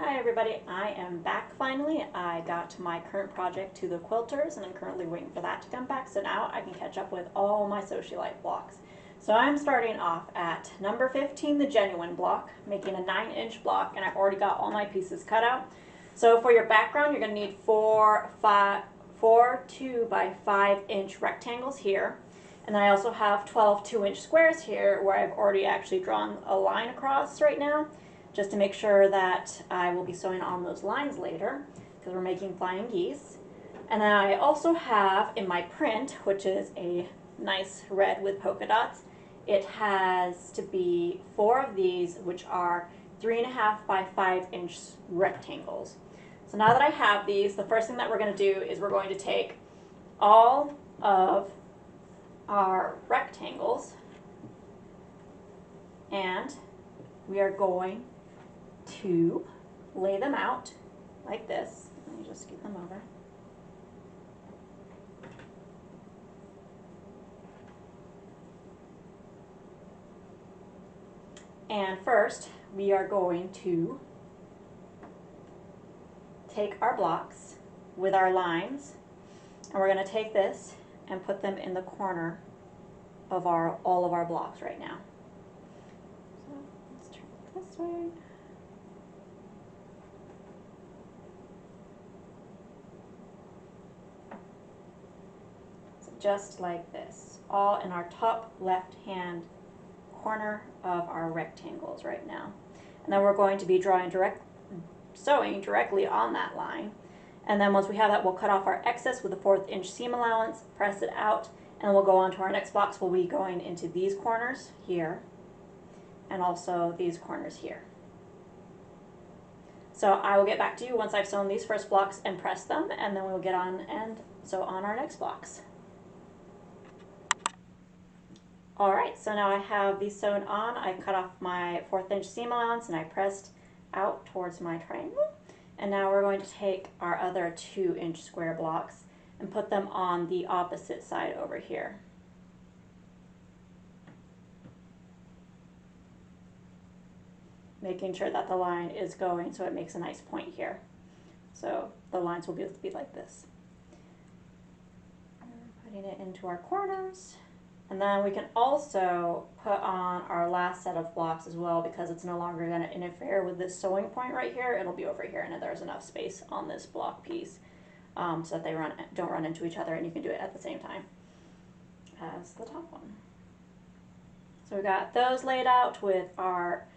Hi everybody, I am back finally. I got my current project to the quilters and I'm currently waiting for that to come back, so now I can catch up with all my Sewcialite blocks. So I'm starting off at number 15, the genuine block, making a 9-inch block, and I've already got all my pieces cut out. So for your background, you're going to need four 2 by 5 inch rectangles here. And then I also have 12 2-inch squares here where I've already actually drawn a line across right now, just to make sure that I will be sewing on those lines later, because we're making flying geese. And then I also have in my print, which is a nice red with polka dots, it has to be 4 of these, which are 3.5 by 5 inch rectangles. So now that I have these, the first thing that we're going to do is we're going to take all of our rectangles and we are going to lay them out like this. Let me just scoot them over. And first, we are going to take our blocks with our lines, and we're going to take this and put them in the corner of all of our blocks right now. So let's turn it this way. So just like this, all in our top left-hand corner of our rectangles right now. And then we're going to be sewing directly on that line. And then once we have that, we'll cut off our excess with a 1/4 inch seam allowance, press it out, and we'll go on to our next blocks. We'll be going into these corners here and also these corners here. So I will get back to you once I've sewn these first blocks and pressed them, and then we'll get on and sew on our next blocks. Alright, so now I have these sewn on. I cut off my 1/4 inch seam allowance and I pressed out towards my triangle. And now we're going to take our other 2-inch square blocks and put them on the opposite side over here. Making sure that the line is going so it makes a nice point here. So the lines will be like this. Putting it into our corners. And then we can also put on our last set of blocks as well, because it's no longer going to interfere with this sewing point right here. It'll be over here, and there's enough space on this block piece so that they don't run into each other, and you can do it at the same time as the top one. So we got those laid out with our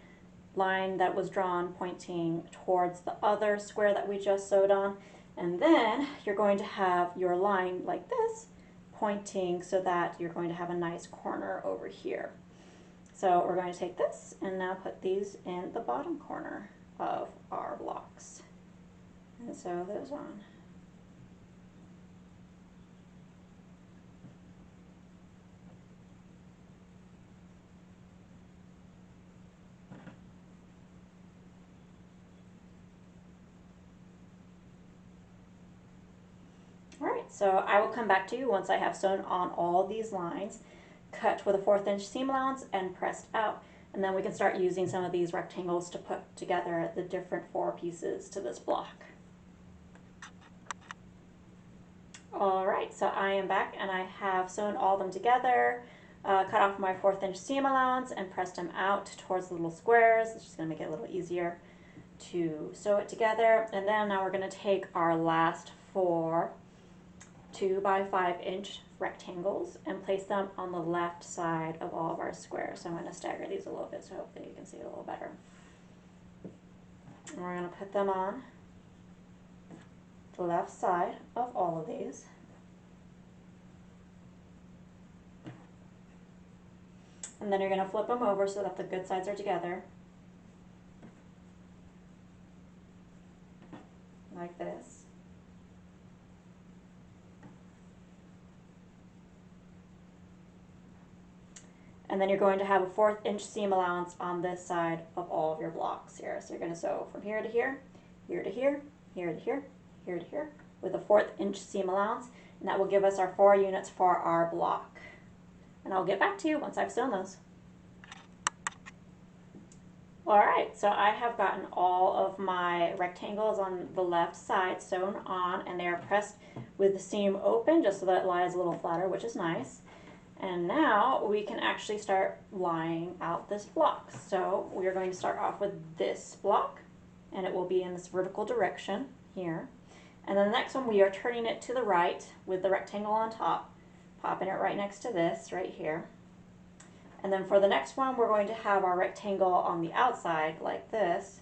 line that was drawn pointing towards the other square that we just sewed on. And then you're going to have your line like this, pointing so that you're going to have a nice corner over here. So we're going to take this and now put these in the bottom corner of our blocks and sew those on. Alright, so I will come back to you once I have sewn on all these lines, cut with a 1/4 inch seam allowance and pressed out. And then we can start using some of these rectangles to put together the different 4 pieces to this block. Alright, so I am back and I have sewn all of them together, cut off my 1/4 inch seam allowance and pressed them out towards the little squares. It's just going to make it a little easier to sew it together. And then now we're going to take our last 4 2 by 5 inch rectangles and place them on the left side of all of our squares. So I'm going to stagger these a little bit so hopefully you can see it a little better. And we're going to put them on the left side of all of these. And then you're going to flip them over so that the good sides are together, like this. And then you're going to have a 1/4 inch seam allowance on this side of all of your blocks here. So you're going to sew from here to here, here to here, here to here, here to here, with a 1/4 inch seam allowance. And that will give us our 4 units for our block. And I'll get back to you once I've sewn those. Alright, so I have gotten all of my rectangles on the left side sewn on, and they are pressed with the seam open just so that it lies a little flatter, which is nice. And now we can actually start lying out this block. So we are going to start off with this block, and it will be in this vertical direction here. And then the next one, we are turning it to the right with the rectangle on top, popping it right next to this right here. And then for the next one, we're going to have our rectangle on the outside like this.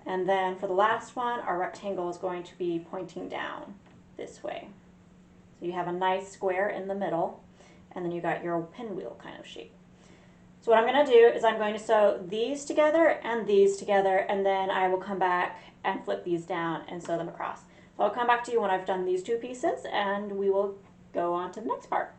And then for the last one, our rectangle is going to be pointing down this way. So you have a nice square in the middle, and then you got your pinwheel kind of shape. So what I'm going to do is I'm going to sew these together, and then I will come back and flip these down and sew them across. So I'll come back to you when I've done these two pieces, and we will go on to the next part.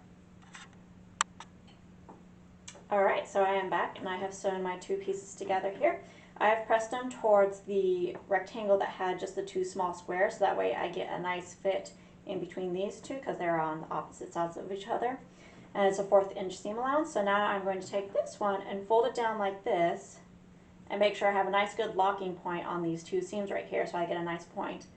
Alright, so I am back, and I have sewn my two pieces together here. I have pressed them towards the rectangle that had just the two small squares, so that way I get a nice fit in between these two because they're on the opposite sides of each other. And it's a 1/4 inch seam allowance. So now I'm going to take this one and fold it down like this and make sure I have a nice good locking point on these two seams right here so I get a nice point.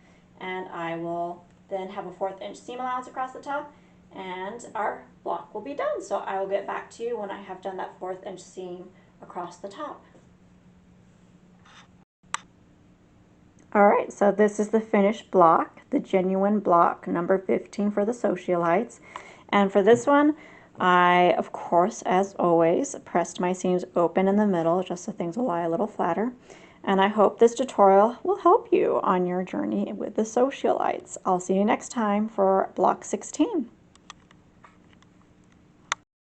And I will then have a 1/4 inch seam allowance across the top, and our block will be done. So I will get back to you when I have done that 1/4 inch seam across the top. Alright, so this is the finished block, the genuine block number 15 for the Sewcialites. And for this one, I, of course, as always, pressed my seams open in the middle just so things will lie a little flatter. And I hope this tutorial will help you on your journey with the Sewcialites. I'll see you next time for block 16.